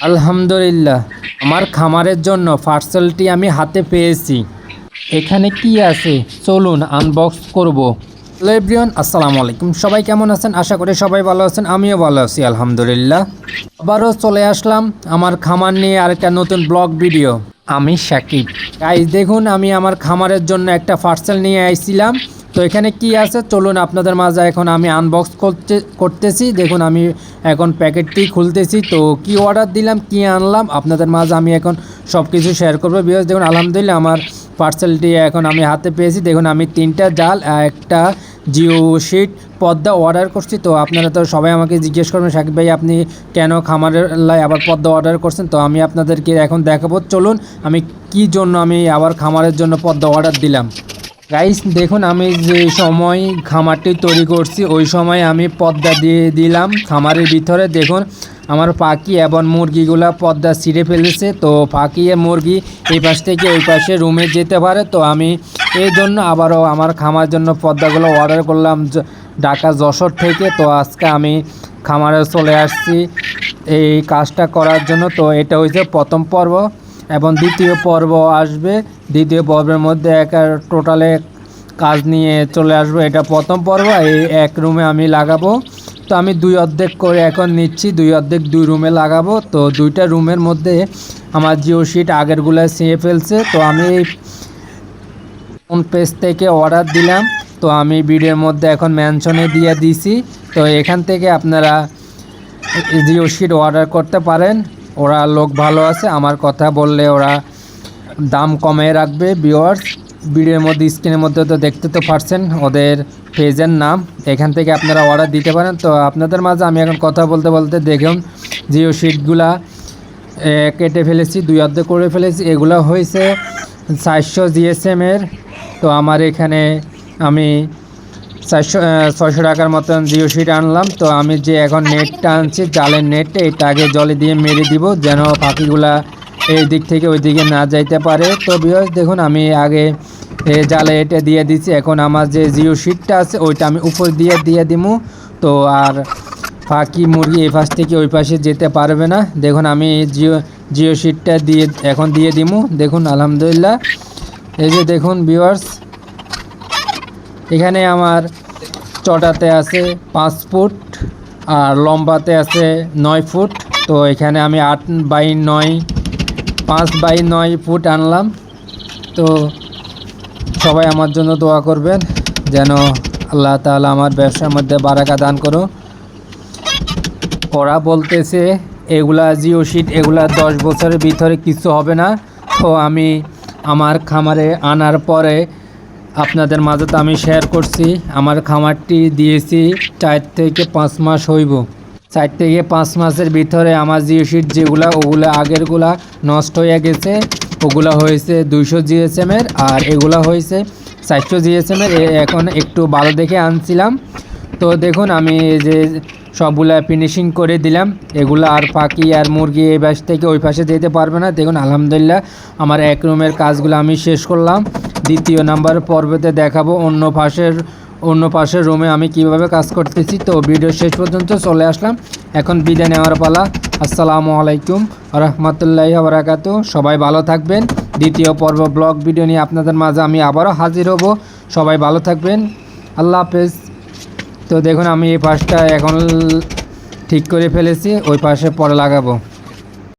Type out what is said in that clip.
আলহামদুলিল্লাহ, আমার খামারের জন্য পার্সেলটি আমি হাতে পেয়েছি। এখানে কি আছে চলুন আনবক্স করব। হ্যালো এভরিওয়ান, আসসালামু আলাইকুম। সবাই কেমন আছেন? আশা করি সবাই ভালো আছেন, আমিও ভালো আছি আলহামদুলিল্লাহ। আবারও চলে আসলাম আমার খামার নিয়ে আরেকটা নতুন ব্লগ ভিডিও। আমি শাকিব। গাইস দেখুন, আমি আমার খামারের জন্য একটা পার্সেল নিয়ে আইছিলাম। তো এখানে কি আছে চলুন আপনাদের মাঝে এখন আমি আনবক্স করতেছি। দেখুন আমি এখন প্যাকেটটি খুলতেছি। তো কি অর্ডার দিলাম, কি আনলাম, আপনাদের মাঝে আমি এখন সব কিছু শেয়ার করবো। বিকজ দেখুন আলহামদুলিল্লাহ আমার পার্সেলটি এখন আমি হাতে পেয়েছি। দেখুন আমি 3টা জাল আর একটা জিও শিট পর্দা অর্ডার করছি। তো আপনারা তো সবাই আমাকে জিজ্ঞেস করবেন, শাকিব ভাই আপনি কেন খামারের লাই আবার পর্দা অর্ডার করছেন? তো আমি আপনাদেরকে এখন দেখাবো। চলুন আমি কি জন্য আমি আবার খামারের জন্য পর্দা অর্ডার দিলাম। গাইস দেখুন, আমি যে সময় খামারটি তৈরি করছি ওই সময় আমি পর্দা দিয়ে দিলাম খামারের ভিতরে। দেখুন আমার পাখি এবং মুরগিগুলা পর্দা ছিঁড়ে ফেলেছে। তো পাখি মুরগি এই পাশ থেকে ওই পাশে রুমে যেতে পারে। তো আমি এই জন্য আবারও আমার খামার জন্য পর্দাগুলো অর্ডার করলাম ঢাকা যশোর থেকে। তো আজকে আমি খামারে চলে আসছি এই কাজটা করার জন্য। তো এটা হচ্ছে প্রথম পর্ব এবং দ্বিতীয় পর্ব আসবে। দ্বিতীয় পর্বের মধ্যে টোটালে কাজ নিয়ে চলে আসবো। এটা প্রথম পর্ব, এই এক রুমে আমি লাগাবো। তো আমি 2 অর্ধেক করে এখন নিচ্ছি, 2 অর্ধেক 2 রুমে লাগাবো। তো 2টা রুমের মধ্যে আমার জিও শিট আগেরগুলো ছিঁড়ে ফেলছে। তো আমি কোন পেজ থেকে অর্ডার দিলাম, তো আমি ভিডিওর মধ্যে এখন মেনশনে দিয়ে দিছি। তো এখান থেকে আপনারা জিও শিট অর্ডার করতে পারেন। ওরা লোক ভালো আছে, আমার কথা বললে ওরা দাম কমে রাখবে। ভিউয়ার্স ভিডিওর মধ্যে স্ক্রিনের মধ্যে তো দেখতে তো পারছেন ওদের পেজের নাম, এখান থেকে আপনারা অর্ডার দিতে পারেন। তো আপনাদের মাঝে আমি এখন কথা বলতে বলতে দেখুন জিও শিটগুলা কেটে ফেলেছি, 2 অর্ধেক করে ফেলেছি। এগুলো হয়েছে 400 জিএসএমের। তো আমার এখানে আমি 600 টাকার মতন জিও শিট আনলাম। তো আমি যে এখন নেটটা আনছি জালের নেটটা, এটা আগে জলে দিয়ে মেরে দিব যেন পাখিগুলা এই দিক থেকে ওই দিকে না যাইতে পারে। তো ভিউয়ার্স দেখুন আমি আগে জালে এটা দিয়ে দিচ্ছি। এখন আমার যে জিও শিটটা আছে ওইটা আমি উপর দিয়ে দিমু। তো আর পাখি মুরগি এই পাশ থেকে ওই পাশে যেতে পারবে না। দেখুন আমি জিও শিটটা এখন দিয়ে দিমু। দেখুন আলহামদুলিল্লাহ, এই যে দেখুন ভিউয়ার্স এখানে আমার চটাতে আছে 5 ফুট আর লম্বাতে আছে 9 ফুট। তো এখানে আমি 8x9 5x9 ফুট আনলাম। তো সবাই আমার জন্য দোয়া করবেন যেন আল্লাহ তাআলা আমার ব্যবসার মধ্যে বারাকা দান করুন। ওরা বলতেছে এগুলা জিও শিট এগুলা 10 বছরের ভিতরে কিছু হবে না। তো আমি আমার খামারে আনার পরে আপনাদের মাঝে তো আমি শেয়ার করছি, আমার খামারটি দিয়েছি 4 থেকে 5 মাস হইব। 4 থেকে 5 মাসের ভিতরে আমার জিও শিট যেগুলো ওগুলো আগেরগুলা নষ্ট হয়ে গেছে। ওগুলো হয়েছে 200 জিএসএমের আর এগুলো হয়েছে 400 জিএসএমের। এখন একটু ভালো দেখে আনছিলাম। তো দেখুন আমি যে সবগুলা ফিনিশিং করে দিলাম। এগুলো আর পাখি আর মুরগি এই পাশ থেকে ওই পাশে যেতে পারবে না। দেখুন আলহামদুলিল্লাহ আমার এক রুমের কাজগুলো আমি শেষ করলাম। দ্বিতীয় নাম্বার পর্বতে দেখাবো অন্য পাশের রুমে আমি কিভাবে কাজ করতেছি। তো ভিডিও শেষ পর্যন্ত চলে আসলাম, এখন বিদায় নেওয়ার পালা। আসসালামু আলাইকুম রহমতুল্লাহি ওয়া বারাকাতুহু। সবাই ভালো থাকবেন। দ্বিতীয় পর্ব ব্লগ ভিডিও নিয়ে আপনাদের মাঝে আমি আবারও হাজির হব। সবাই ভালো থাকবেন, আল্লাহ হাফেজ। তো দেখুন আমি এই পাশটা এখন ঠিক করে ফেলেছি, ওই পাশে পরে লাগাবো।